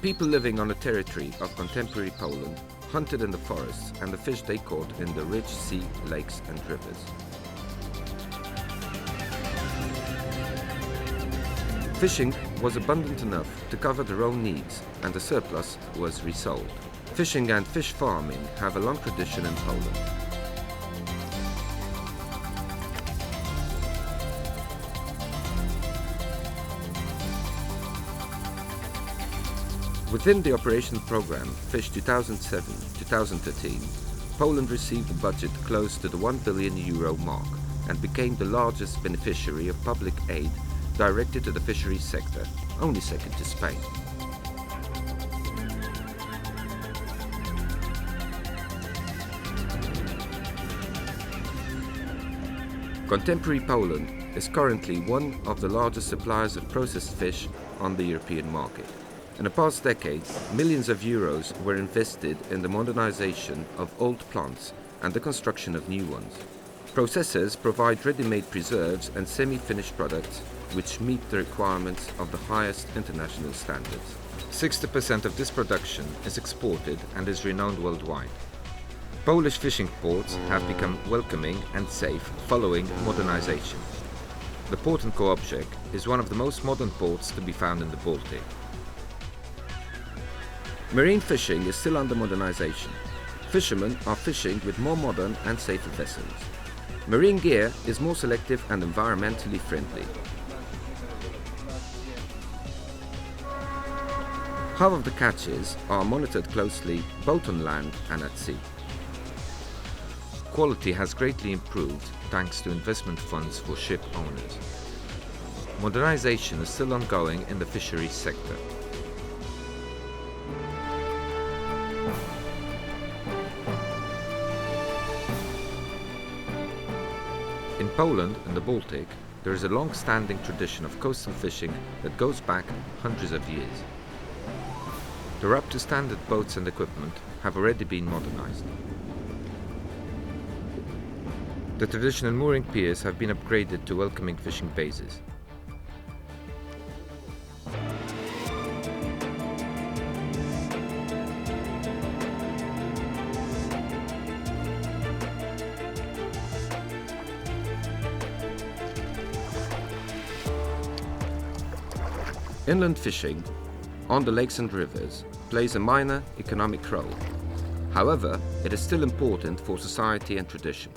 people living on the territory of contemporary Poland hunted in the forests and the fish they caught in the rich sea, lakes and rivers. Fishing was abundant enough to cover their own needs, and the surplus was resold. Fishing and fish farming have a long tradition in Poland. Within the operational program Fish 2007-2013, Poland received a budget close to the €1 billion mark and became the largest beneficiary of public aid directed to the fisheries sector, only second to Spain. Contemporary Poland is currently one of the largest suppliers of processed fish on the European market. In the past decade, millions of euros were invested in the modernization of old plants and the construction of new ones. Processors provide ready-made preserves and semi-finished products which meet the requirements of the highest international standards. 60% of this production is exported and is renowned worldwide. Polish fishing ports have become welcoming and safe following modernization. The port in Kołobrzeg is one of the most modern ports to be found in the Baltic. Marine fishing is still under modernization. Fishermen are fishing with more modern and safer vessels. Marine gear is more selective and environmentally friendly. Half of the catches are monitored closely both on land and at sea. Quality has greatly improved thanks to investment funds for ship owners. Modernization is still ongoing in the fisheries sector. In Poland and the Baltic, there is a long-standing tradition of coastal fishing that goes back hundreds of years. The up-to-standard boats and equipment have already been modernized. The traditional mooring piers have been upgraded to welcoming fishing bases. Inland fishing on the lakes and rivers plays a minor economic role. However, it is still important for society and tradition,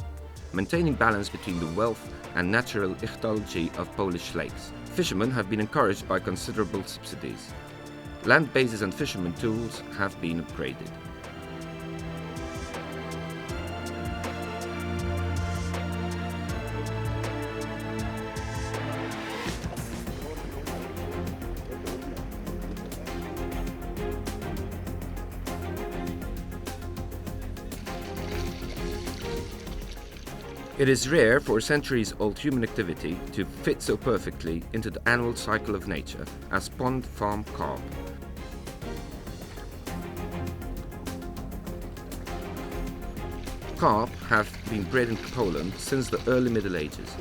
maintaining balance between the wealth and natural ecology of Polish lakes. Fishermen have been encouraged by considerable subsidies. Land bases and fishermen tools have been upgraded. It is rare for a centuries-old human activity to fit so perfectly into the annual cycle of nature as pond farm carp. Carp have been bred in Poland since the early Middle Ages.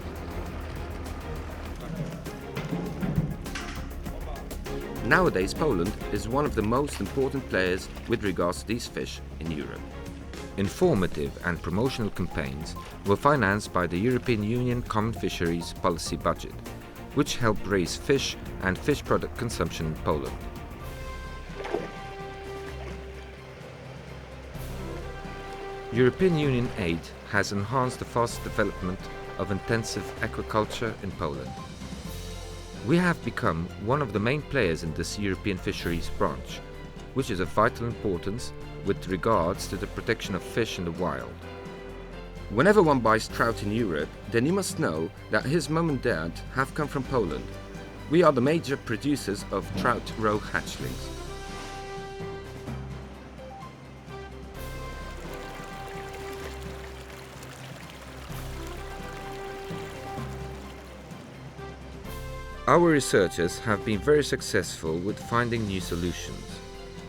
Nowadays, Poland is one of the most important players with regards to these fish in Europe. Informative and promotional campaigns were financed by the European Union Common Fisheries Policy budget, which helped raise fish and fish product consumption in Poland. European Union aid has enhanced the fast development of intensive aquaculture in Poland. We have become one of the main players in this European fisheries branch, which is of vital importance with regards to the protection of fish in the wild. Whenever one buys trout in Europe, then you must know that his mum and dad have come from Poland. We are the major producers of trout roe hatchlings. Our researchers have been very successful with finding new solutions.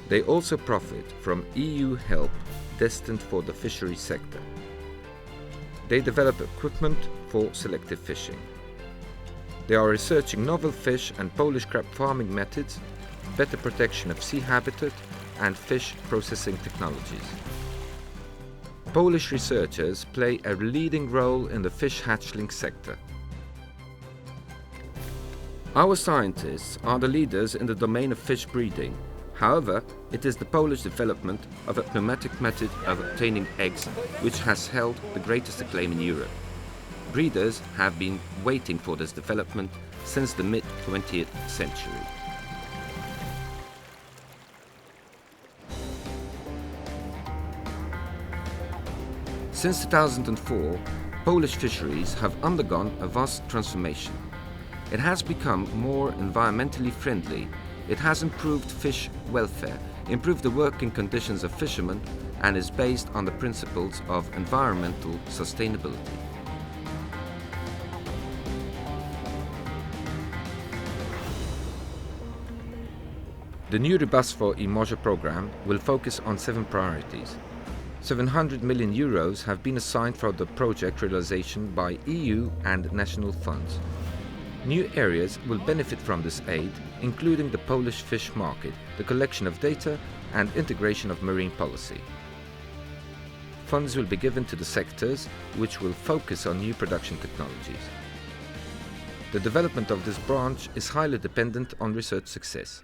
They also profit from EU help destined for the fisheries sector. They develop equipment for selective fishing. They are researching novel fish and Polish crab farming methods better protection of sea habitat and fish processing technologies. Polish researchers play a leading role in the fish hatchling sector. Our scientists are the leaders in the domain of fish breeding. However, it is the Polish development of a pneumatic method of obtaining eggs which has held the greatest acclaim in Europe. Breeders have been waiting for this development since the mid-20th century. Since 2004, Polish fisheries have undergone a vast transformation. It has become more environmentally friendly, it has improved fish welfare, improved the working conditions of fishermen, and is based on the principles of environmental sustainability. The new rybactwo i morze program will focus on 7 priorities. 700 million euros have been assigned for the project realization by EU and national funds. New areas will benefit from this aid, including the Polish fish market, the collection of data, and integration of marine policy. Funds will be given to the sectors which will focus on new production technologies. The development of this branch is highly dependent on research success.